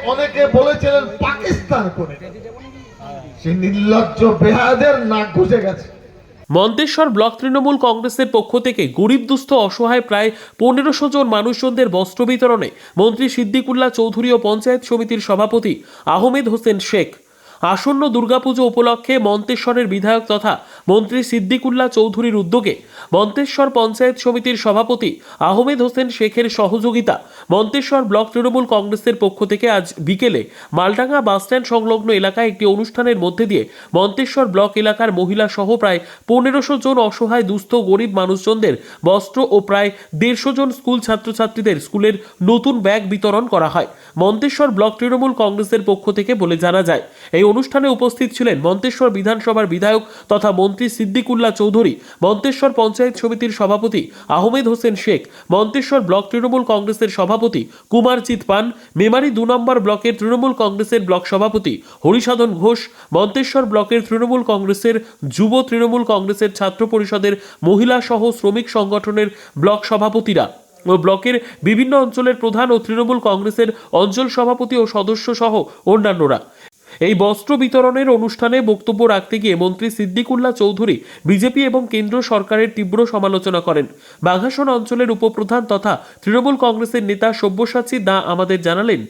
অনেকে বলেছিলেন পাকিস্তান করে, সেই নির্লজ্জ বেহায়াদের নাক ঘুষে গেছে। মন্তেশ্বর ব্লক তৃণমূল কংগ্রেসের পক্ষ থেকে গরিব দুস্থ অসহায় প্রায় 1500 জন মানুষজনদের বস্ত্র বিতরণে মন্ত্রী সিদ্দিকুল্লাহ চৌধুরী ও পঞ্চায়েত সমিতির সভাপতি আহমেদ হোসেন শেখ আসন্ন দুর্গাপুজো উপলক্ষে মন্তেশ্বরের বিধায়ক তথা মন্ত্রী সিদ্দিকুল্লাহ চৌধুরীর উদ্যোগে মন্তেশ্বর পঞ্চায়েত সমিতির সভাপতি আহমেদ হোসেন শেখের সহযোগিতা মন্তেশ্বর ব্লক তৃণমূল কংগ্রেসের পক্ষ থেকে আজ বিকেলে মালডাঙ্গা বাসস্ট্যান্ড সংলগ্ন এলাকায় একটি অনুষ্ঠানের মধ্যে দিয়ে মন্তেশ্বর ব্লক এলাকার মহিলা সহ প্রায় 1500 জন অসহায় দুস্থ গরিব মানুষজনদের বস্ত্র ও প্রায় 150 জন স্কুল ছাত্রছাত্রীদের স্কুলের নতুন ব্যাগ বিতরণ করা হয়। মন্তেশ্বর ব্লক তৃণমূল কংগ্রেসের পক্ষ থেকে বলে জানা যায়, এই অনুষ্ঠানে উপস্থিত ছিলেন মন্তেশ্বর বিধানসভার বিধায়ক তথা মন্ত্রী সিদ্দিকুল্লাহ চৌধুরী, মন্তেশ্বর পঞ্চায়েত সমিতির সভাপতি আহমেদ হোসেন শেখ, মন্তেশ্বর ব্লক তৃণমূল কংগ্রেসের সভাপতি কুমারজিৎ পান, মেমারি 2 নম্বর ব্লকের তৃণমূল কংগ্রেসের ব্লক সভাপতি হরিসাধন ঘোষ, মন্তেশ্বর ব্লকের তৃণমূল কংগ্রেসের যুব তৃণমূল কংগ্রেসের ছাত্র পরিষদের মহিলা সহ শ্রমিক সংগঠনের ব্লক সভাপতিরা ও ব্লকের বিভিন্ন অঞ্চলের প্রধান ও তৃণমূল কংগ্রেসের অঞ্চল সভাপতি ও সদস্য সহ অন্যান্যরা। এই বস্ত্র বিতরণের অনুষ্ঠানে বক্তব্য রাখতে গিয়ে মন্ত্রী সিদ্দিকুল্লাহ চৌধুরী বিজেপি এবং কেন্দ্র সরকারের তীব্র সমালোচনা করেন। বাঘাসন অঞ্চলের উপপ্রধান তথা তৃণমূল কংগ্রেসের নেতা সব্যসাচী দা আমাদের জানালেন,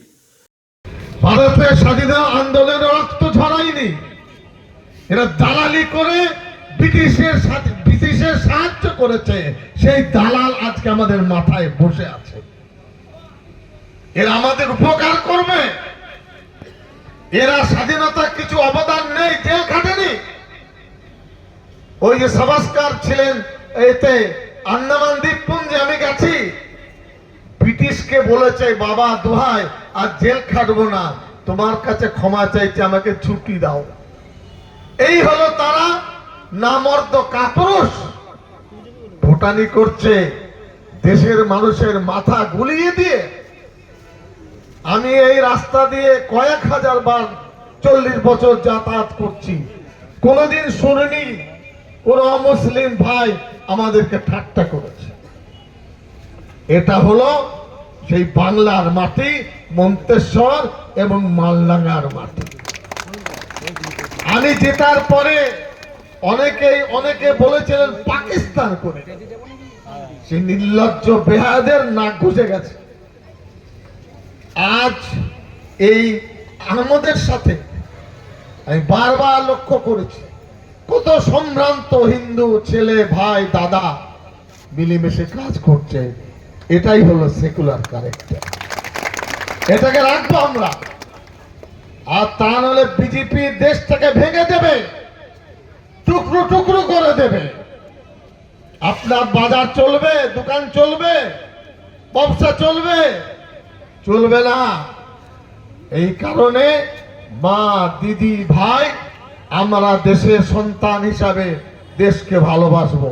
ভারতের স্বাধীনতা আন্দোলনের রক্ত ঝরায়নি, এরা দালালি করে ব্রিটিশের সাহায্য করেছে, সেই দালাল আজকে আমাদের মাথায় বসে আছে। এরা আমাদের উপকার করবে, এরা স্বাধীনতার কিছু অবদান নেই, জেল খাটেনি। ওই যে সাভারকর ছিলেন এতে আন্দামান দ্বীপপুঞ্জে, আমি গেছি, ব্রিটিশকে বলেছে বাবা দোহাই আর জেল খাটবো না, তোমার কাছে ক্ষমা চাইছে, আমাকে ছুটি দাও। এই হলো তারা, নামর্দ কাপুরুষ ভোটানি করছে দেশের মানুষের মাথা গুলিয়ে দিয়ে। আমি এই রাস্তা দিয়ে কয়েক হাজার বার 40 বছর যাতায়াত করছি, কোনদিন শুনিনি কোন অমুসলিম ভাই আমাদেরকে ঠাট্টা করেছে। এটা হলো সেই বাংলার মাটি, মন্তেশ্বর এবং মালডাঙ্গার মাটি। আমি জেতার পরে অনেকে বলেছিলেন পাকিস্তান করে, সেই নির্লজ্জ বেহায়াদের নাক ঘুষে গেছে। আজ এই আমাদের সাথে আমি বারবার লক্ষ্য করেছি, কত সম্ভ্রান্ত হিন্দু ছেলে ভাই দাদা মিলেমিশে কাজ করছে। এটাই হলো সেকুলার ক্যারেক্টার, এটাকে রাখবো আমরা। আর তা নাহলে বিজেপি দেশটাকে ভেঙে দেবে, টুকরো টুকরো করে দেবে। আপনার বাজার চলবে, দোকান চলবে, ব্যবসা চলবে, চলবে না। এই কারণে মা দিদি ভাই, আমরা দেশের সন্তান হিসাবে দেশকে ভালোবাসবো,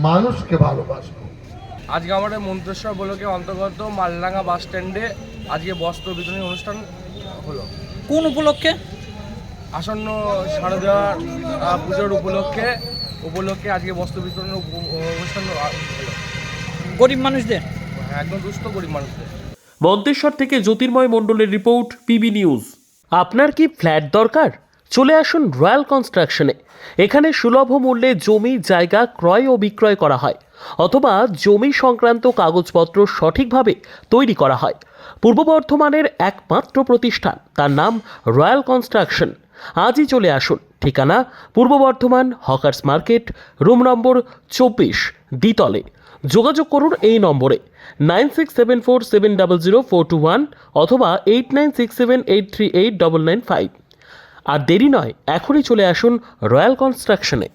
মানুষকে ভালোবাসবো। আজকে আমাদের মন্তেশ্বর ব্লকের অন্তর্গত মালডাঙ্গা বাস স্ট্যান্ডে আজকে বস্ত্র বিতরণী অনুষ্ঠান হলো। কোন উপলক্ষে? আসন্ন শারদীয়া পুজোর উপলক্ষে আজকে বস্ত্র বিতরণের অনুষ্ঠান হলো। গরিব মানুষদের, একদম দুস্থ গরিব মানুষদের। মন্তেশ্বর থেকে জ্যোতির্ময় মণ্ডলের রিপোর্ট, পিবি নিউজ। আপনার কি ফ্ল্যাট দরকার? চলে আসুন রয়্যাল কনস্ট্রাকশনে। এখানে সুলভ মূল্যে জমি জায়গা ক্রয় ও বিক্রয় করা হয়, অথবা জমি সংক্রান্ত কাগজপত্র সঠিকভাবে তৈরি করা হয়। পূর্ব বর্ধমানের একমাত্র প্রতিষ্ঠান, তার নাম রয়্যাল কনস্ট্রাকশন। আজই চলে আসুন। ঠিকানা পূর্ব Bardhaman hawkers market, room number 24, দ্বিতলে। যোগাযোগ করুন এই নম্বরে 9674700421 অথবা 8967838995। আর দেরি নয়, এখনই চলে আসুন রয়্যাল কনস্ট্রাকশনে।